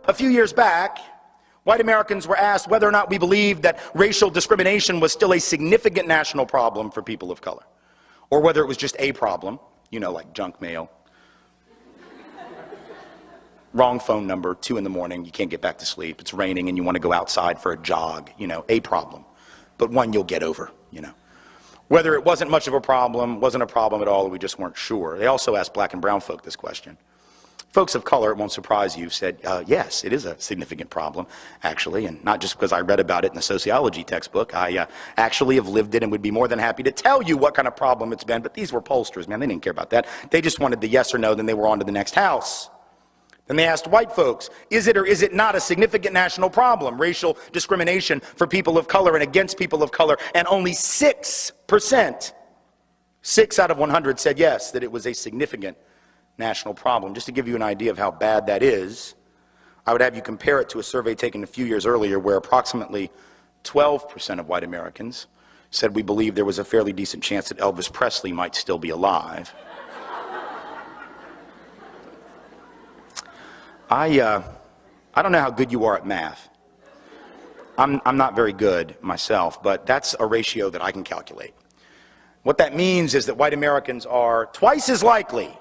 A few years back, white Americans were asked whether or not we believed that racial discrimination was still a significant national problem for people of color, or whether it was just a problem, you know, like junk mail, wrong phone number, 2 in the morning, you can't get back to sleep, it's raining and you want to go outside for a jog, you know, a problem, but one you'll get over, you know. Whether it wasn't much of a problem, wasn't a problem at all, or we just weren't sure. They also asked black and brown folk this question. Folks of color, it won't surprise you, said, yes, it is a significant problem, actually, and not just because I read about it in a sociology textbook. I actually have lived it and would be more than happy to tell you what kind of problem it's been, but these were pollsters, man, they didn't care about that. They just wanted the yes or no, then they were on to the next house. Then they asked white folks, is it or is it not a significant national problem, racial discrimination for people of color and against people of color, and only 6%, 6 out of 100 said yes, that it was a significant national problem. Just to give you an idea of how bad that is, I would have you compare it to a survey taken a few years earlier where approximately 12% of white Americans said we believed there was a fairly decent chance that Elvis Presley might still be alive. I don't know how good you are at math. I'm not very good myself, but that's a ratio that I can calculate. What that means is that white Americans are twice as likely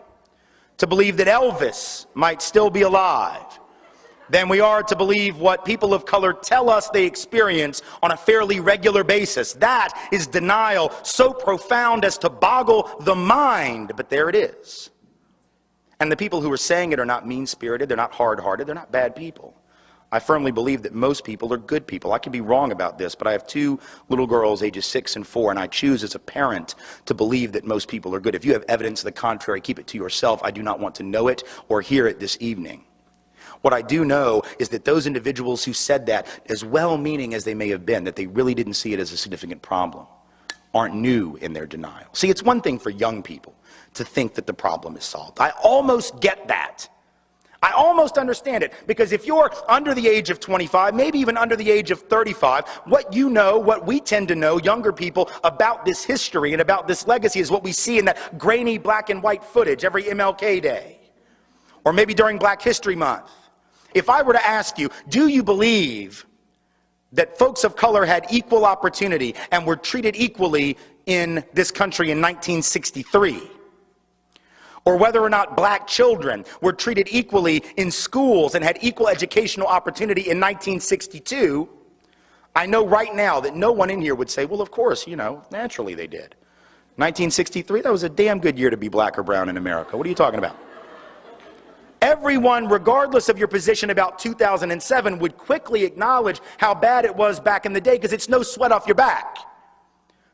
to believe that Elvis might still be alive than we are to believe what people of color tell us they experience on a fairly regular basis. That is denial so profound as to boggle the mind, but there it is. And the people who are saying it are not mean-spirited, they're not hard-hearted, they're not bad people. I firmly believe that most people are good people. I could be wrong about this, but I have 2 little girls ages 6 and 4, and I choose as a parent to believe that most people are good. If you have evidence to the contrary, keep it to yourself. I do not want to know it or hear it this evening. What I do know is that those individuals who said that, as well-meaning as they may have been, that they really didn't see it as a significant problem, aren't new in their denial. See, it's one thing for young people to think that the problem is solved. I almost get that. I almost understand it, because if you're under the age of 25, maybe even under the age of 35, what you know, what we tend to know, younger people, about this history and about this legacy is what we see in that grainy black and white footage every MLK Day, or maybe during Black History Month. If I were to ask you, do you believe that folks of color had equal opportunity and were treated equally in this country in 1963? Or whether or not black children were treated equally in schools and had equal educational opportunity in 1962, I know right now that no one in here would say, well, of course, you know, naturally they did. 1963, that was a damn good year to be black or brown in America. What are you talking about? Everyone, regardless of your position about 2007, would quickly acknowledge how bad it was back in the day, because it's no sweat off your back.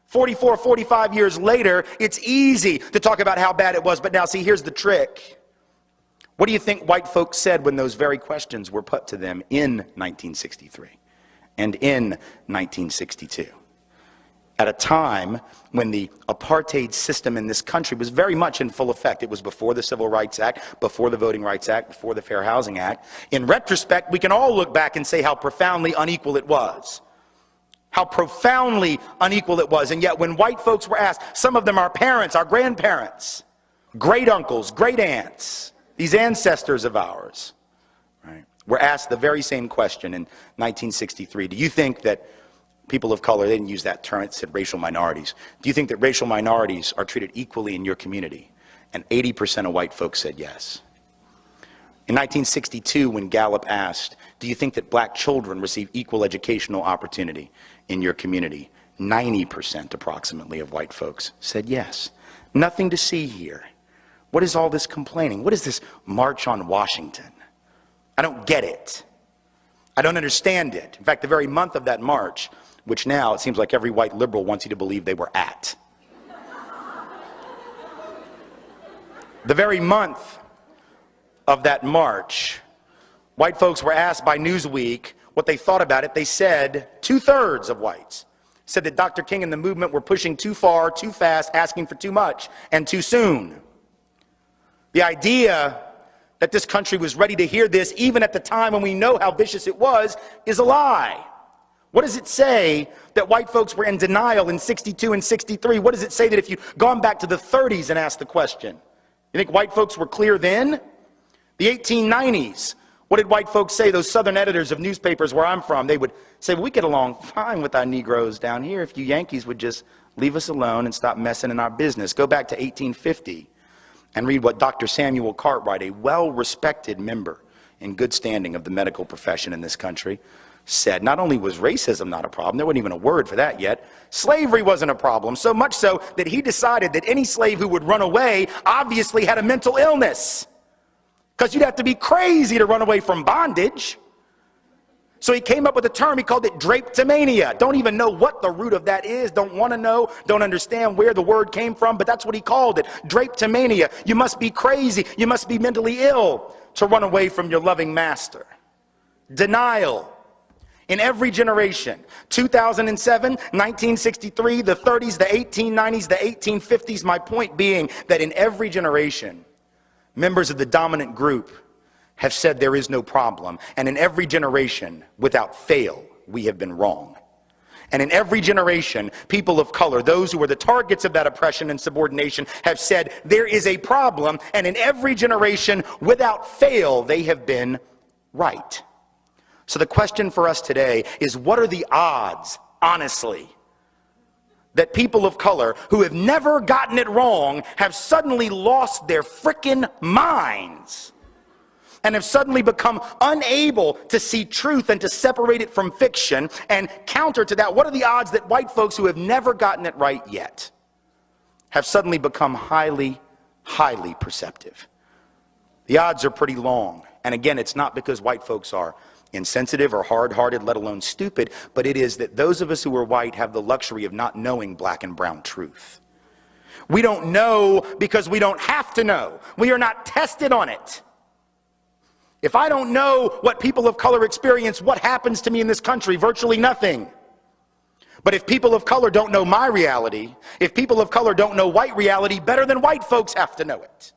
44, 45 years later, it's easy to talk about how bad it was, but now see, here's the trick. What do you think white folks said when those very questions were put to them in 1963 and in 1962? At a time when the apartheid system in this country was very much in full effect. It was before the Civil Rights Act, before the Voting Rights Act, before the Fair Housing Act. In retrospect, we can all look back and say how profoundly unequal it was. How profoundly unequal it was. And yet when white folks were asked, some of them our parents, our grandparents, great uncles, great aunts, these ancestors of ours, right, were asked the very same question in 1963. Do you think that people of color, they didn't use that term, it said racial minorities. Do you think that racial minorities are treated equally in your community? And 80% of white folks said yes. In 1962, when Gallup asked, do you think that black children receive equal educational opportunity in your community? 90% approximately of white folks said yes. Nothing to see here. What is all this complaining? What is this March on Washington? I don't get it. I don't understand it. In fact, the very month of that march, which now it seems like every white liberal wants you to believe they were at. The very month of that march, white folks were asked by Newsweek what they thought about it. They said, 2/3 of whites said that Dr. King and the movement were pushing too far, too fast, asking for too much, and too soon. The idea that this country was ready to hear this, even at the time when we know how vicious it was, is a lie. What does it say that white folks were in denial in 62 and 63? What does it say that if you'd gone back to the 30s and asked the question? You think white folks were clear then? The 1890s, what did white folks say? Those southern editors of newspapers where I'm from, they would say, well, we get along fine with our Negroes down here if you Yankees would just leave us alone and stop messing in our business. Go back to 1850 and read what Dr. Samuel Cartwright, a well-respected member in good standing of the medical profession in this country, said. Not only was racism not a problem, there wasn't even a word for that yet, slavery wasn't a problem, so much so that he decided that any slave who would run away obviously had a mental illness. Because you'd have to be crazy to run away from bondage. So he came up with a term, he called it drapetomania. Don't even know what the root of that is, don't want to know, don't understand where the word came from, but that's what he called it, drapetomania. You must be crazy, you must be mentally ill to run away from your loving master. Denial. In every generation, 2007, 1963, the 30s, the 1890s, the 1850s, my point being that in every generation, members of the dominant group have said there is no problem. And in every generation, without fail, we have been wrong. And in every generation, people of color, those who were the targets of that oppression and subordination, have said there is a problem. And in every generation, without fail, they have been right. So the question for us today is, what are the odds, honestly, that people of color who have never gotten it wrong have suddenly lost their frickin' minds and have suddenly become unable to see truth and to separate it from fiction? And counter to that, what are the odds that white folks who have never gotten it right yet have suddenly become highly, highly perceptive? The odds are pretty long. And again, it's not because white folks are insensitive or hard-hearted, let alone stupid, but it is that those of us who are white have the luxury of not knowing black and brown truth. We don't know because we don't have to know. We are not tested on it. If I don't know what people of color experience, what happens to me in this country? Virtually nothing. But if people of color don't know my reality, if people of color don't know white reality better than white folks have to know it,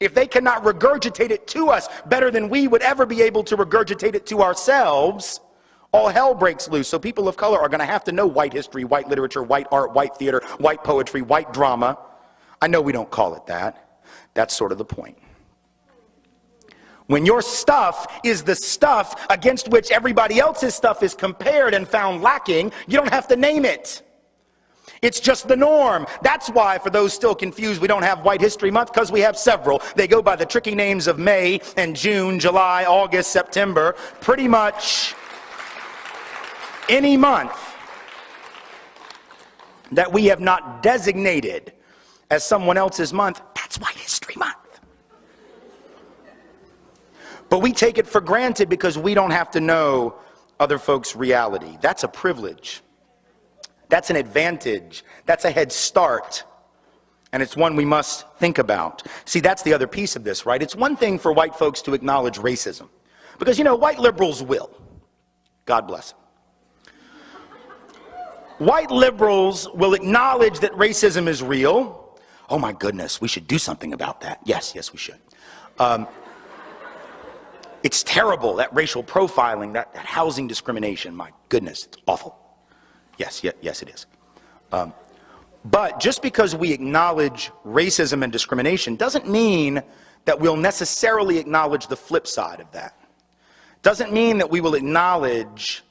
if they cannot regurgitate it to us better than we would ever be able to regurgitate it to ourselves, all hell breaks loose. So people of color are going to have to know white history, white literature, white art, white theater, white poetry, white drama. I know we don't call it that. That's sort of the point. When your stuff is the stuff against which everybody else's stuff is compared and found lacking, you don't have to name it. It's just the norm. That's why, for those still confused, we don't have White History Month, because we have several. They go by the tricky names of May and June, July, August, September. Pretty much any month that we have not designated as someone else's month, that's White History Month. But we take it for granted because we don't have to know other folks' reality. That's a privilege. That's an advantage. That's a head start. And it's one we must think about. See, that's the other piece of this, right? It's one thing for white folks to acknowledge racism. Because, you know, white liberals will. God bless them. White liberals will acknowledge that racism is real. Oh my goodness, we should do something about that. Yes, we should. It's terrible, that racial profiling, that housing discrimination. My goodness, it's awful. Yes, it is. But just because we acknowledge racism and discrimination doesn't mean that we'll necessarily acknowledge the flip side of that. Doesn't mean that we will acknowledge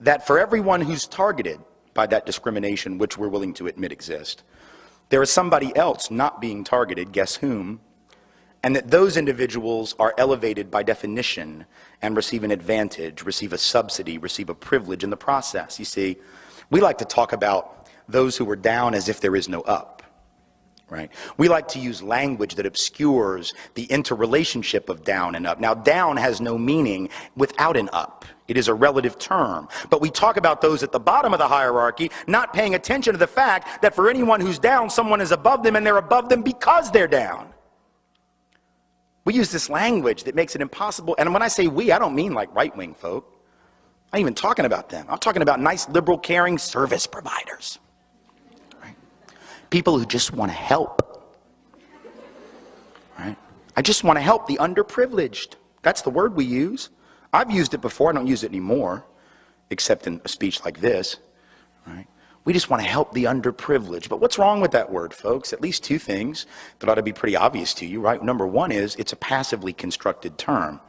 that for everyone who's targeted by that discrimination, which we're willing to admit exists, there is somebody else not being targeted, guess whom, and that those individuals are elevated by definition and receive an advantage, receive a subsidy, receive a privilege in the process. You see, we like to talk about those who are down as if there is no up, right? We like to use language that obscures the interrelationship of down and up. Now, down has no meaning without an up. It is a relative term. But we talk about those at the bottom of the hierarchy, not paying attention to the fact that for anyone who's down, someone is above them, and they're above them because they're down. We use this language that makes it impossible. And when I say we, I don't mean like right-wing folk. I'm even talking about them. I'm talking about nice, liberal, caring service providers. Right? People who just want to help. Right? I just want to help the underprivileged. That's the word we use. I've used it before. I don't use it anymore, except in a speech like this. Right? We just want to help the underprivileged. But what's wrong with that word, folks? At least two things that ought to be pretty obvious to you, right? Number one is it's a passively constructed term,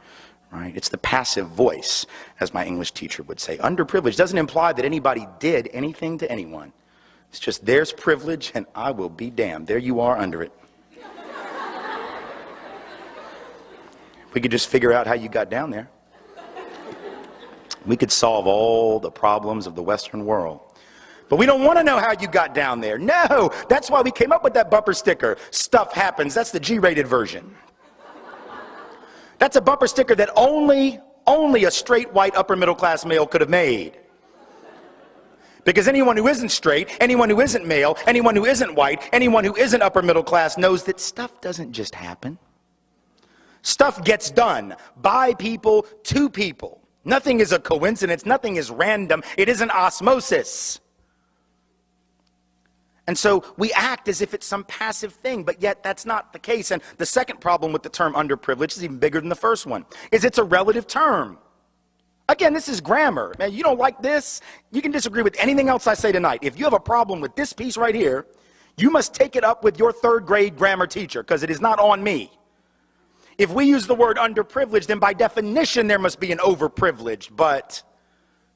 right? It's the passive voice, as my English teacher would say. Underprivileged doesn't imply that anybody did anything to anyone. It's just there's privilege and I will be damned. There you are under it. We could just figure out how you got down there. We could solve all the problems of the Western world. But we don't want to know how you got down there. No, that's why we came up with that bumper sticker. Stuff happens. That's the G-rated version. That's a bumper sticker that only a straight white upper middle class male could have made. Because anyone who isn't straight, anyone who isn't male, anyone who isn't white, anyone who isn't upper middle class knows that stuff doesn't just happen. Stuff gets done by people to people. Nothing is a coincidence. Nothing is random. It isn't osmosis. And so we act as if it's some passive thing, but yet that's not the case. And the second problem with the term underprivileged is even bigger than the first one, is it's a relative term. Again, this is grammar. Man, you don't like this, you can disagree with anything else I say tonight. If you have a problem with this piece right here, you must take it up with your third grade grammar teacher, because it is not on me. If we use the word underprivileged, then by definition there must be an overprivileged, but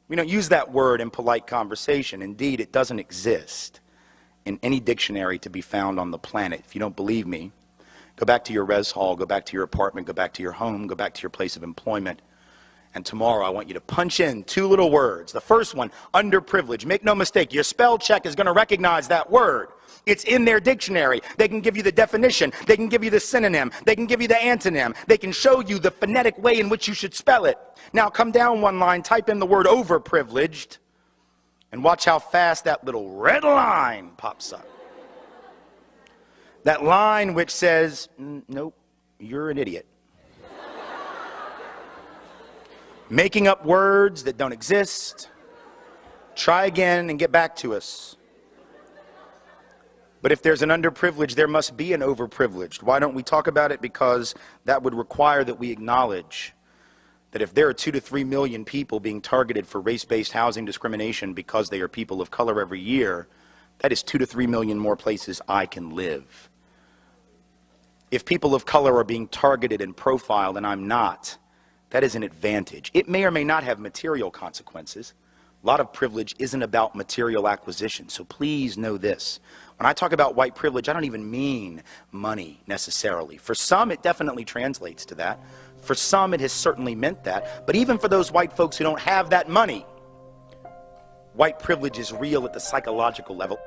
we don't use that word in polite conversation. Indeed, it doesn't exist in any dictionary to be found on the planet. If you don't believe me, go back to your res hall, go back to your apartment, go back to your home, go back to your place of employment, and tomorrow I want you to punch in two little words. The first one, underprivileged. Make no mistake, your spell check is going to recognize that word. It's in their dictionary. They can give you the definition. They can give you the synonym. They can give you the antonym. They can show you the phonetic way in which you should spell it. Now come down one line, type in the word overprivileged, and watch how fast that little red line pops up. That line which says, nope, you're an idiot. Making up words that don't exist. Try again and get back to us. But if there's an underprivileged, there must be an overprivileged. Why don't we talk about it? Because that would require that we acknowledge that if there are 2 to 3 million people being targeted for race-based housing discrimination because they are people of color every year, that is 2 to 3 million more places I can live. If people of color are being targeted and profiled and I'm not, that is an advantage. It may or may not have material consequences. A lot of privilege isn't about material acquisition, so please know this. When I talk about white privilege, I don't even mean money necessarily. For some, it definitely translates to that. For some, it has certainly meant that. But even for those white folks who don't have that money, white privilege is real at the psychological level.